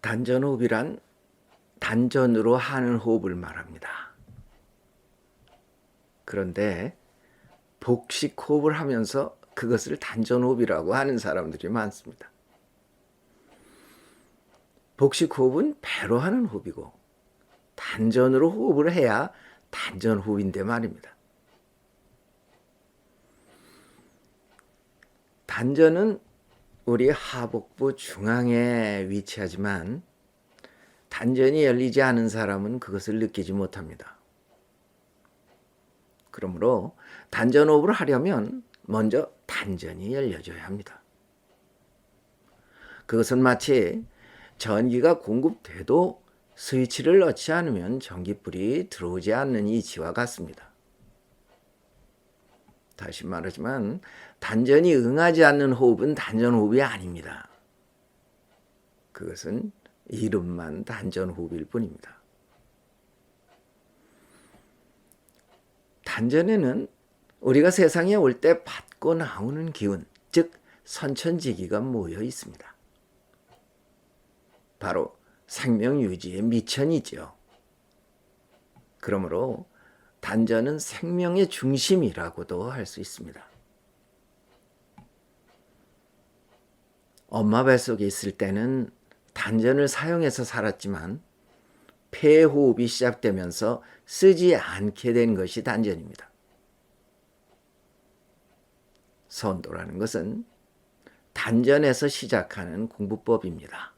단전호흡이란 단전으로 하는 호흡을 말합니다. 그런데 복식 호흡을 하면서 그것을 단전호흡이라고 하는 사람들이 많습니다. 복식 호흡은 배로 하는 호흡이고 단전으로 호흡을 해야 단전호흡인데 말입니다. 단전은 우리 하복부 중앙에 위치하지만 단전이 열리지 않은 사람은 그것을 느끼지 못합니다. 그러므로 단전호흡을 하려면 먼저 단전이 열려줘야 합니다. 그것은 마치 전기가 공급돼도 스위치를 넣지 않으면 전기불이 들어오지 않는 이치와 같습니다. 다시 말하지만 단전이 응하지 않는 호흡은 단전호흡이 아닙니다. 그것은 이름만 단전호흡일 뿐입니다. 단전에는 우리가 세상에 올 때 받고 나오는 기운, 즉 선천지기가 모여 있습니다. 바로 생명유지의 미천이죠. 그러므로 단전은 생명의 중심이라고도 할 수 있습니다. 엄마 뱃속에 있을 때는 단전을 사용해서 살았지만 폐호흡이 시작되면서 쓰지 않게 된 것이 단전입니다. 선도라는 것은 단전에서 시작하는 공부법입니다.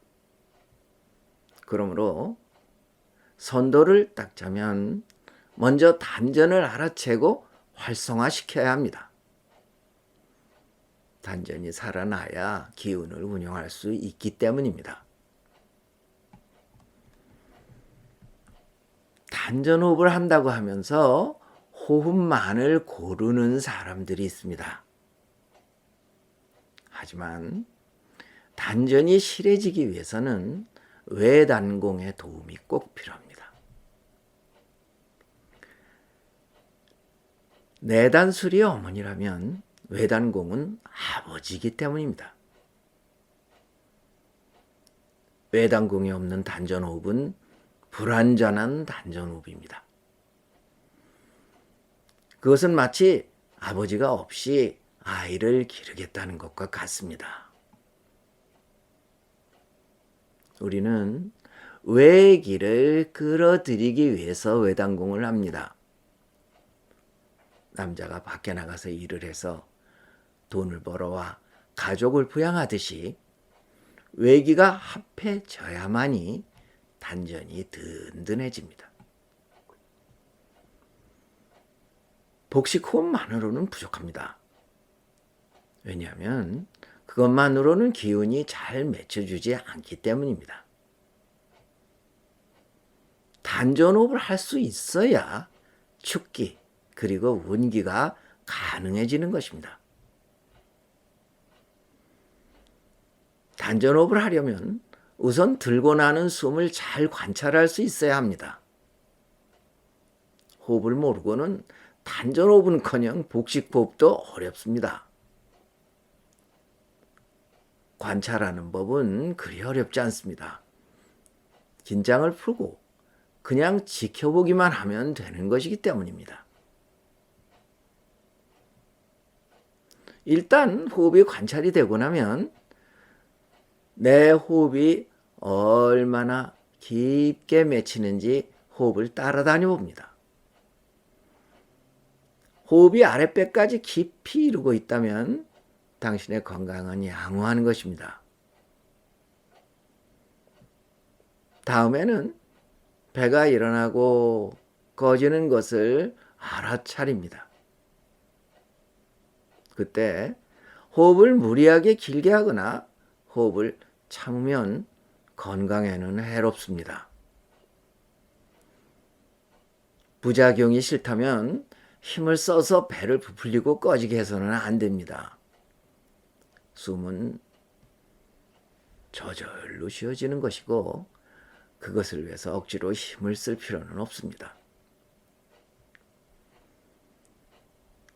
그러므로 선도를 닦자면 먼저 단전을 알아채고 활성화시켜야 합니다. 단전이 살아나야 기운을 운영할 수 있기 때문입니다. 단전호흡을 한다고 하면서 호흡만을 고르는 사람들이 있습니다. 하지만 단전이 실해지기 위해서는 외단공의 도움이 꼭 필요합니다. 내단술이 어머니라면 외단공은 아버지이기 때문입니다. 외단공이 없는 단전호흡은 불완전한 단전호흡입니다. 그것은 마치 아버지가 없이 아이를 기르겠다는 것과 같습니다. 우리는 외기를 끌어들이기 위해서 외단공을 합니다. 남자가 밖에 나가서 일을 해서 돈을 벌어와 가족을 부양하듯이 외기가 합해져야만이 단전이 든든해집니다. 복식호흡만으로는 부족합니다. 왜냐하면 그것만으로는 기운이 잘 맺혀주지 않기 때문입니다. 단전호흡을 할 수 있어야 축기 그리고 운기가 가능해지는 것입니다. 단전호흡을 하려면 우선 들고 나는 숨을 잘 관찰할 수 있어야 합니다. 호흡을 모르고는 단전호흡은커녕 복식호흡도 어렵습니다. 관찰하는 법은 그리 어렵지 않습니다. 긴장을 풀고 그냥 지켜보기만 하면 되는 것이기 때문입니다. 일단 호흡이 관찰이 되고 나면 내 호흡이 얼마나 깊게 맺히는지 호흡을 따라다녀 봅니다. 호흡이 아랫배까지 깊이 이루고 있다면 당신의 건강은 양호한 것입니다. 다음에는 배가 일어나고 꺼지는 것을 알아차립니다. 그때 호흡을 무리하게 길게 하거나 호흡을 참으면 건강에는 해롭습니다. 부작용이 싫다면 힘을 써서 배를 부풀리고 꺼지게 해서는 안 됩니다. 숨은 저절로 쉬어지는 것이고 그것을 위해서 억지로 힘을 쓸 필요는 없습니다.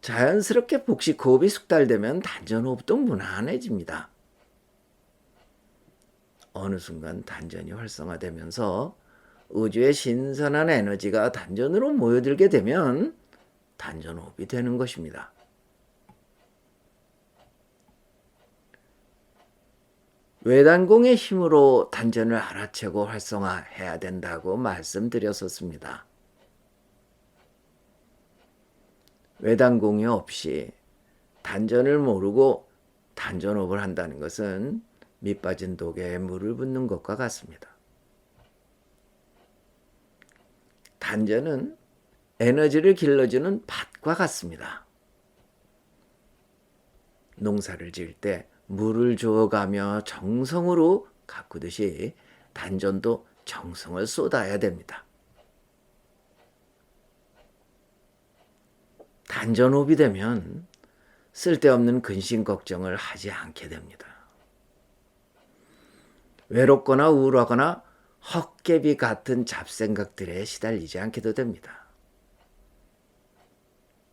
자연스럽게 복식호흡이 숙달되면 단전호흡도 무난해집니다. 어느 순간 단전이 활성화되면서 우주의 신선한 에너지가 단전으로 모여들게 되면 단전호흡이 되는 것입니다. 외단공의 힘으로 단전을 알아채고 활성화해야 된다고 말씀드렸었습니다. 외단공이 없이 단전을 모르고 단전호흡을 한다는 것은 밑빠진 독에 물을 붓는 것과 같습니다. 단전은 에너지를 길러주는 밭과 같습니다. 농사를 지을 때 물을 주어가며 정성으로 가꾸듯이 단전도 정성을 쏟아야 됩니다. 단전호흡이 되면 쓸데없는 근심 걱정을 하지 않게 됩니다. 외롭거나 우울하거나 헛개비 같은 잡생각들에 시달리지 않게도 됩니다.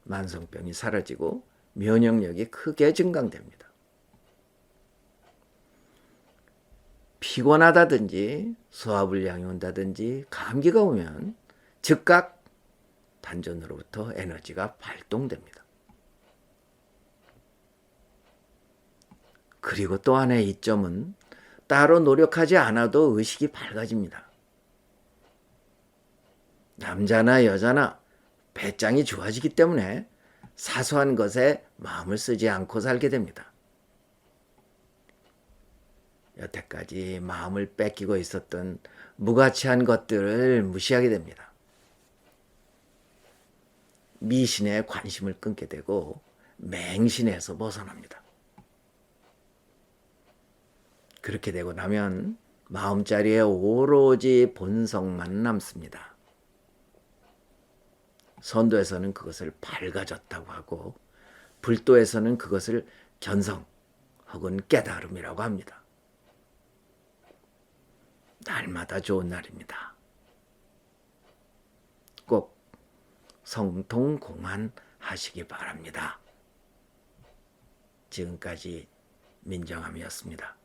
만성병이 사라지고 면역력이 크게 증강됩니다. 피곤하다든지 소화불량이 온다든지 감기가 오면 즉각 단전으로부터 에너지가 발동됩니다. 그리고 또 하나의 이점은 따로 노력하지 않아도 의식이 밝아집니다. 남자나 여자나 배짱이 좋아지기 때문에 사소한 것에 마음을 쓰지 않고 살게 됩니다. 여태까지 마음을 뺏기고 있었던 무가치한 것들을 무시하게 됩니다. 미신에 관심을 끊게 되고 맹신에서 벗어납니다. 그렇게 되고 나면 마음자리에 오로지 본성만 남습니다. 선도에서는 그것을 밝아졌다고 하고 불도에서는 그것을 견성 혹은 깨달음이라고 합니다. 날마다 좋은 날입니다. 꼭 성통공안하시기 바랍니다. 지금까지 민정함이었습니다.